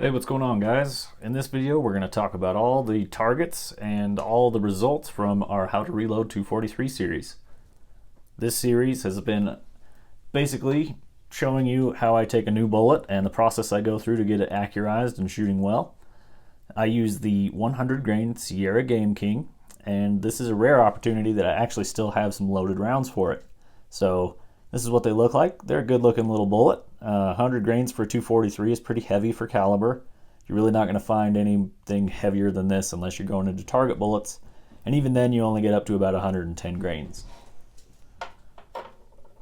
Hey, what's going on, guys? In this video, we're going to talk about all the targets and all the results from our How to Reload 243 series. This series has been basically showing you how I take a new bullet and the process I go through to get it accurized and shooting well. I use the 100 grain Sierra Gameking, and this is a rare opportunity that I actually still have some loaded rounds for it. So this is what they look like. They're a good looking little bullet. 100 grains for 243 is pretty heavy for caliber. You're really not going to find anything heavier than this unless you're going into target bullets. And even then you only get up to about 110 grains.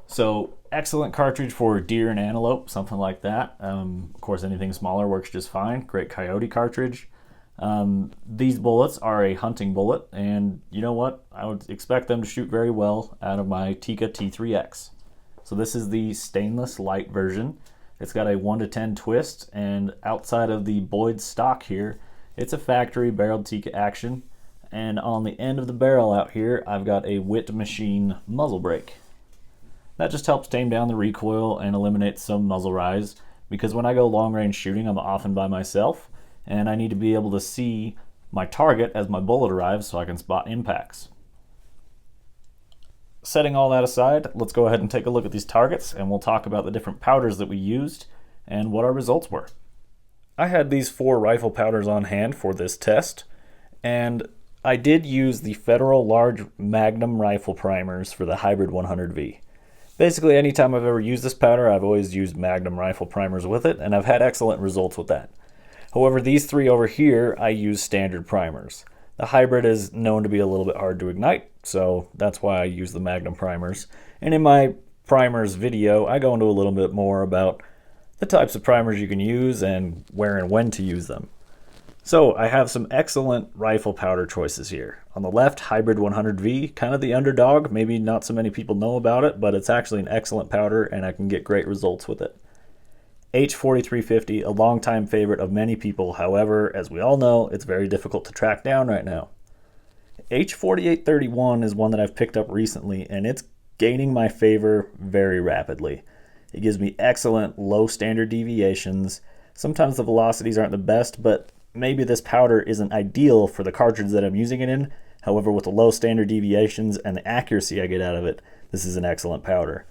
So excellent cartridge for deer and antelope, something like that. Of course, anything smaller works just fine. Great coyote cartridge. These bullets are a hunting bullet, and you know what? I would expect them to shoot very well out of my Tikka T3x. So this is the stainless light version. It's got a 1-to-10 twist, and outside of the Boyd stock here, it's a factory barreled Tikka action. And on the end of the barrel out here, I've got a Whit machine muzzle brake. That just helps tame down the recoil and eliminate some muzzle rise, because when I go long range shooting, I'm often by myself, and I need to be able to see my target as my bullet arrives so I can spot impacts. Setting all that aside, let's go ahead and take a look at these targets, and we'll talk about the different powders that we used and what our results were. I had these 4 rifle powders on hand for this test, and I did use the Federal Large Magnum rifle primers for the Hybrid 100V. Basically, anytime I've ever used this powder, I've always used Magnum rifle primers with it, and I've had excellent results with that. However, these 3 over here, I use standard primers. The Hybrid is known to be a little bit hard to ignite, so that's why I use the Magnum primers. And in my primers video, I go into a little bit more about the types of primers you can use and where and when to use them. So I have some excellent rifle powder choices here. On the left, Hybrid 100V, kind of the underdog. Maybe not so many people know about it, but it's actually an excellent powder and I can get great results with it. H4831SC, a longtime favorite of many people. However, as we all know, it's very difficult to track down right now. H4831 is one that I've picked up recently, and it's gaining my favor very rapidly. It gives me excellent low standard deviations. Sometimes the velocities aren't the best, but maybe this powder isn't ideal for the cartridge that I'm using it in. However, with the low standard deviations and the accuracy I get out of it, this is an excellent powder.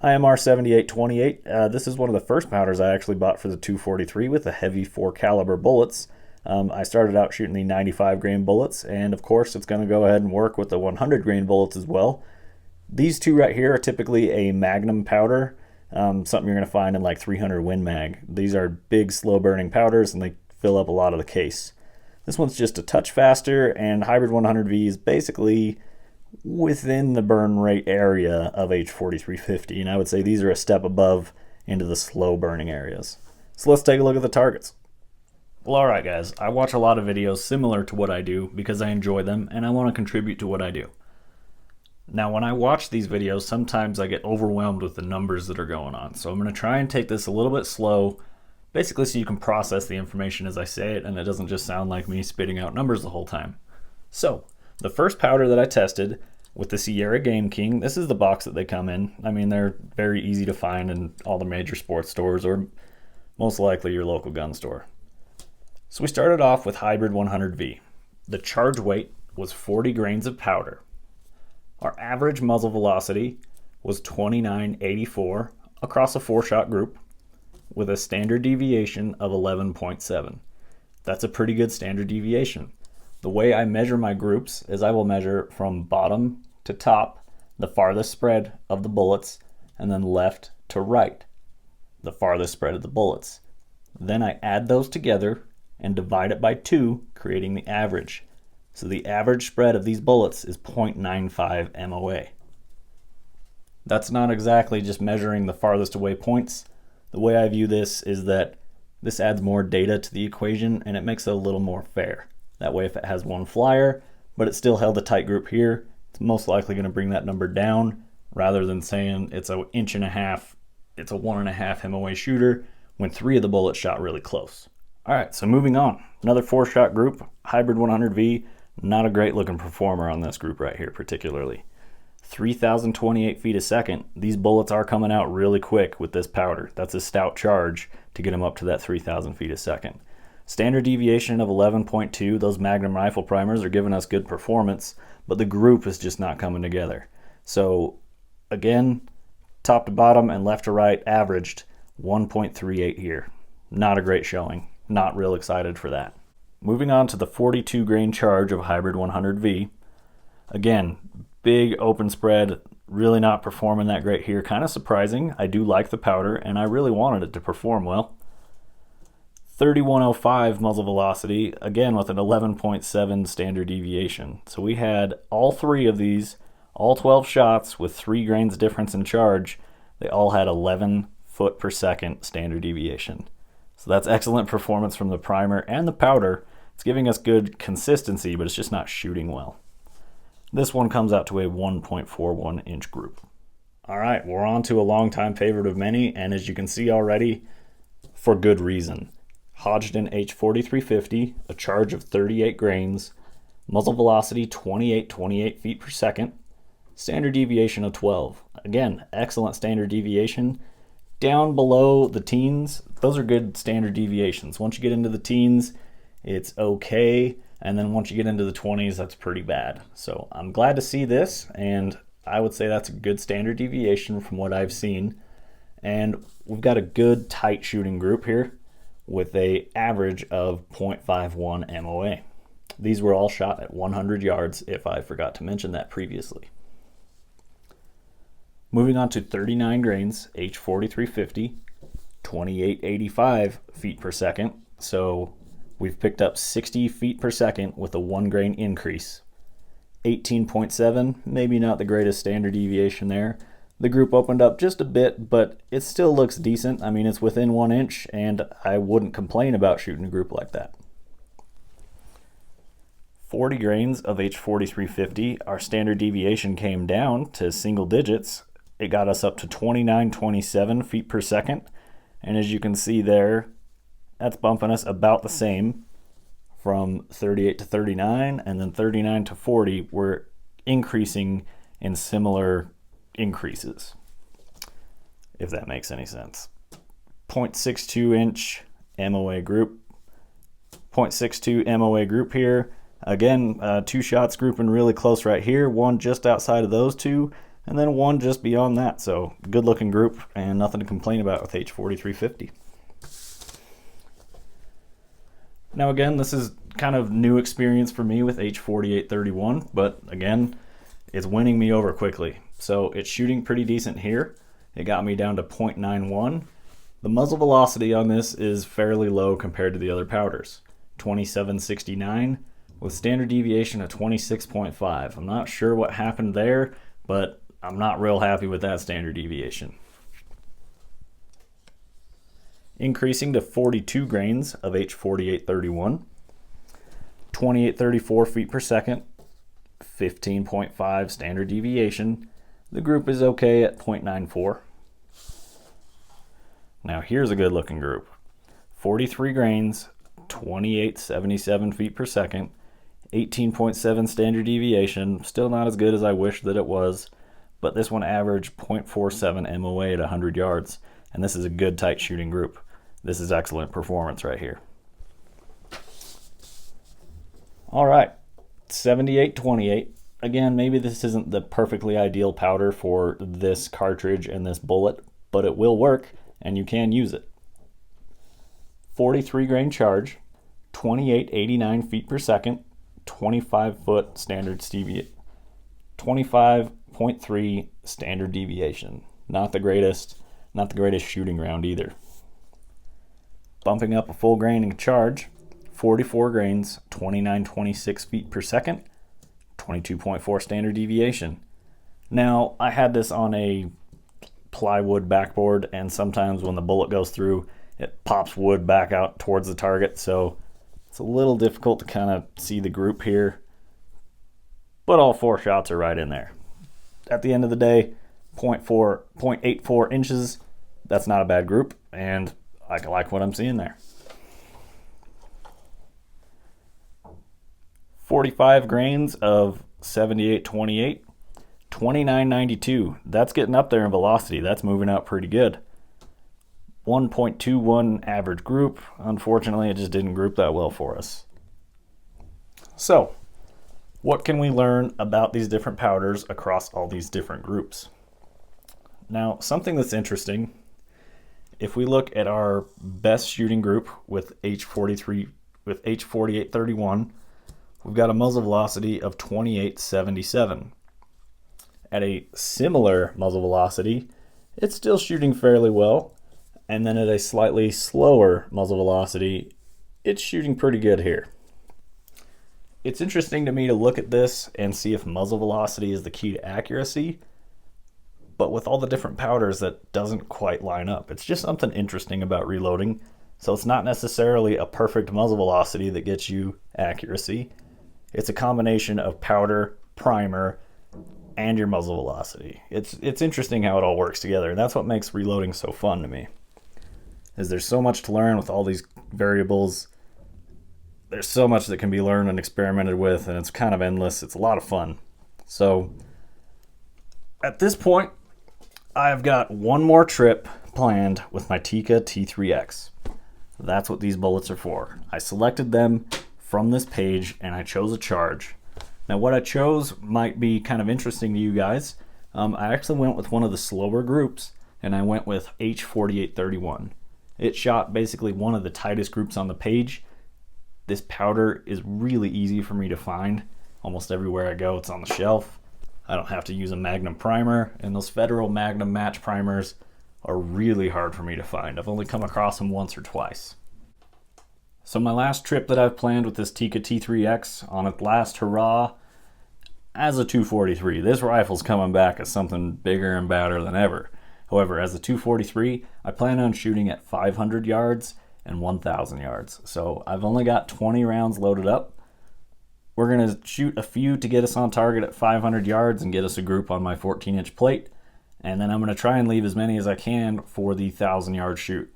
IMR 7828, this is one of the first powders I actually bought for the 243 with the heavy 4 caliber bullets. I started out shooting the 95 grain bullets, and of course it's going to go ahead and work with the 100 grain bullets as well. These 2 right here are typically a magnum powder, something you're going to find in like 300 Win Mag. These are big slow burning powders and they fill up a lot of the case. This one's just a touch faster, and Hybrid 100V is basically within the burn rate area of H4350, and I would say these are a step above into the slow burning areas. So let's take a look at the targets. Well, alright guys, I watch a lot of videos similar to what I do because I enjoy them and I want to contribute to what I do. Now when I watch these videos, sometimes I get overwhelmed with the numbers that are going on, so I'm going to try and take this a little bit slow, basically so you can process the information as I say it and it doesn't just sound like me spitting out numbers the whole time. So the first powder that I tested with the Sierra Gameking, this is the box that they come in. I mean, they're very easy to find in all the major sports stores or most likely your local gun store. So we started off with Hybrid 100V. The charge weight was 40 grains of powder. Our average muzzle velocity was 2984 across a 4-shot group with a standard deviation of 11.7. That's a pretty good standard deviation. The way I measure my groups is I will measure from bottom to top, the farthest spread of the bullets, and then left to right, the farthest spread of the bullets. Then I add those together and divide it by 2, creating the average. So the average spread of these bullets is 0.95 MOA. That's not exactly just measuring the farthest away points. The way I view this is that this adds more data to the equation and it makes it a little more fair. That way if it has one flyer, but it still held a tight group here, it's most likely going to bring that number down rather than saying it's an 1.5 inch, it's a 1.5 MOA shooter when 3 of the bullets shot really close. Alright, so moving on. Another 4-shot group, Hybrid 100V, not a great looking performer on this group right here particularly. 3,028 feet a second. These bullets are coming out really quick with this powder. That's a stout charge to get them up to that 3,000 feet a second. Standard deviation of 11.2, those Magnum rifle primers are giving us good performance, but the group is just not coming together. So again, top to bottom and left to right averaged 1.38 here. Not a great showing. Not real excited for that. Moving on to the 42 grain charge of Hybrid 100V. Again, big open spread, really not performing that great here. Kind of surprising. I do like the powder and I really wanted it to perform well. 3105 muzzle velocity, again with an 11.7 standard deviation. So we had all three of these, all 12 shots with 3 grains difference in charge. They all had 11 foot per second standard deviation. So that's excellent performance from the primer and the powder. It's giving us good consistency, but it's just not shooting well. This one comes out to a 1.41 inch group. All right, we're on to a longtime favorite of many, and as you can see already, for good reason. Hodgdon H4831SC, a charge of 38 grains, muzzle velocity 28 feet per second, standard deviation of 12. Again, excellent standard deviation. Down below the teens, those are good standard deviations. Once you get into the teens, it's okay, and then once you get into the 20s, that's pretty bad. So I'm glad to see this, and I would say that's a good standard deviation from what I've seen. And we've got a good tight shooting group here with a average of 0.51 MOA. These were all shot at 100 yards, if I forgot to mention that previously. Moving on to 39 grains, H4831SC, 2885 feet per second. So we've picked up 60 feet per second with a 1 grain increase. 18.7, maybe not the greatest standard deviation there. The group opened up just a bit, but it still looks decent. I mean, it's within 1 inch, and I wouldn't complain about shooting a group like that. 40 grains of H4831SC, our standard deviation came down to single digits. It got us up to 2927 feet per second. And as you can see there, that's bumping us about the same from 38 to 39, and then 39 to 40. We're increasing in similar increases, if that makes any sense. 0.62 inch MOA group. 0.62 MOA group here. Again, 2 shots grouping really close right here. One just outside of those two, and then one just beyond that. So good looking group and nothing to complain about with H4831SC. Now again, this is kind of new experience for me with H4831, but again, it's winning me over quickly. So it's shooting pretty decent here. It got me down to 0.91. The muzzle velocity on this is fairly low compared to the other powders. 2769 with standard deviation of 26.5. I'm not sure what happened there, but I'm not real happy with that standard deviation. Increasing to 42 grains of H4831, 2834 feet per second, 15.5 standard deviation. The group is okay at 0.94. Now here's a good looking group. 43 grains, 2877 feet per second, 18.7 standard deviation. Still not as good as I wish that it was, but this one averaged 0.47 MOA at 100 yards, and this is a good tight shooting group. This is excellent performance right here. All right, 7828. Again, maybe this isn't the perfectly ideal powder for this cartridge and this bullet, but it will work and you can use it. 43 grain charge, 2889 feet per second, 25 foot standard deviation, 25.3 standard deviation. Not the greatest shooting round either. Bumping up a full grain in charge, 44 grains, 2926 feet per second, 22.4 standard deviation. Now, I had this on a plywood backboard, and sometimes when the bullet goes through, it pops wood back out towards the target, so it's a little difficult to kind of see the group here, but all 4 shots are right in there. At the end of the day, 0.84 inches, that's not a bad group, and I like what I'm seeing there. 45 grains of 7828, 2992. That's getting up there in velocity. That's moving out pretty good. 1.21 average group. Unfortunately, it just didn't group that well for us. So, what can we learn about these different powders across all these different groups? Now, something that's interesting, if we look at our best shooting group with H4831, we've got a muzzle velocity of 2877. At a similar muzzle velocity, it's still shooting fairly well, and then at a slightly slower muzzle velocity, it's shooting pretty good here. It's interesting to me to look at this and see if muzzle velocity is the key to accuracy, but with all the different powders, that doesn't quite line up. It's just something interesting about reloading. So it's not necessarily a perfect muzzle velocity that gets you accuracy. It's a combination of powder, primer, and your muzzle velocity. It's interesting how it all works together, and that's what makes reloading so fun to me. Is there's so much to learn with all these variables. There's so much that can be learned and experimented with, and it's kind of endless. It's a lot of fun. So at this point, I've got one more trip planned with my Tikka T3x. That's what these bullets are for. I selected them from this page and I chose a charge. Now what I chose might be kind of interesting to you guys. I actually went with one of the slower groups, and I went with H4831. It shot basically one of the tightest groups on the page. This powder is really easy for me to find. Almost everywhere I go, it's on the shelf. I don't have to use a magnum primer, and those Federal magnum match primers are really hard for me to find. I've only come across them once or twice. So my last trip that I've planned with this Tikka T3x on its last hurrah as a 243. This rifle's coming back as something bigger and badder than ever. However, as a 243, I plan on shooting at 500 yards and 1,000 yards. So I've only got 20 rounds loaded up. We're going to shoot a few to get us on target at 500 yards and get us a group on my 14-inch plate. And then I'm going to try and leave as many as I can for the 1,000-yard shoot.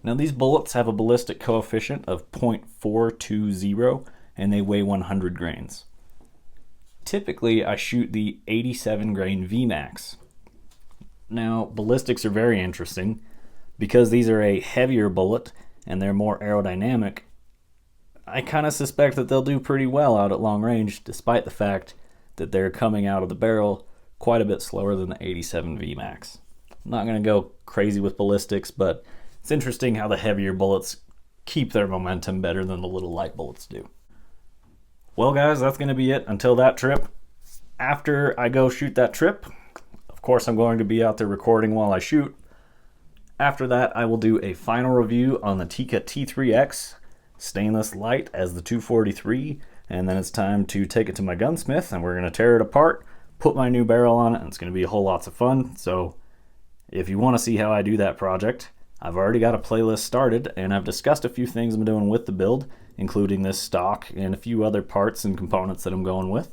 Now these bullets have a ballistic coefficient of 0.420 and they weigh 100 grains. Typically I shoot the 87 grain VMAX. Now ballistics are very interesting because these are a heavier bullet and they're more aerodynamic. I kind of suspect that they'll do pretty well out at long range, despite the fact that they're coming out of the barrel quite a bit slower than the 87 VMAX. I'm not going to go crazy with ballistics, but it's interesting how the heavier bullets keep their momentum better than the little light bullets do. Well guys, that's going to be it until that trip. After I go shoot that trip, of course I'm going to be out there recording while I shoot. After that, I will do a final review on the Tikka T3x Stainless Lite as the 243, and then it's time to take it to my gunsmith and we're going to tear it apart, put my new barrel on it, and it's going to be a whole lots of fun. So if you want to see how I do that project, I've already got a playlist started and I've discussed a few things I'm doing with the build, including this stock and a few other parts and components that I'm going with.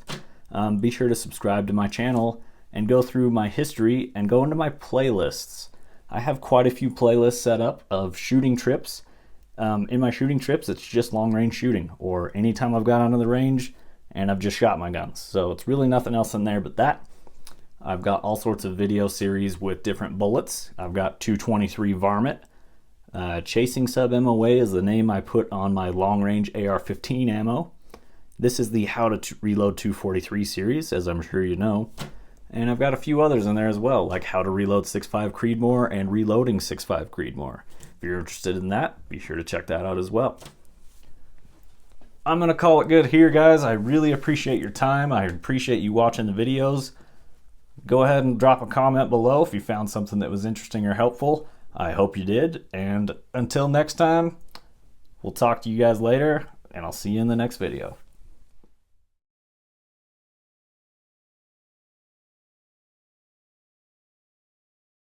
Be sure to subscribe to my channel and go through my history and go into my playlists. I have quite a few playlists set up of shooting trips. In my shooting trips, it's just long range shooting, or anytime I've got onto the range and I've just shot my guns. So it's really nothing else in there but that. I've got all sorts of video series with different bullets. I've got 223 Varmint. Chasing Sub MOA is the name I put on my long range AR-15 ammo. This is the How to Reload 243 series, as I'm sure you know. And I've got a few others in there as well, like How to Reload 6.5 Creedmoor and Reloading 6.5 Creedmoor. If you're interested in that, be sure to check that out as well. I'm going to call it good here, guys. I really appreciate your time. I appreciate you watching the videos. Go ahead and drop a comment below if you found something that was interesting or helpful. I hope you did. And until next time, we'll talk to you guys later, and I'll see you in the next video.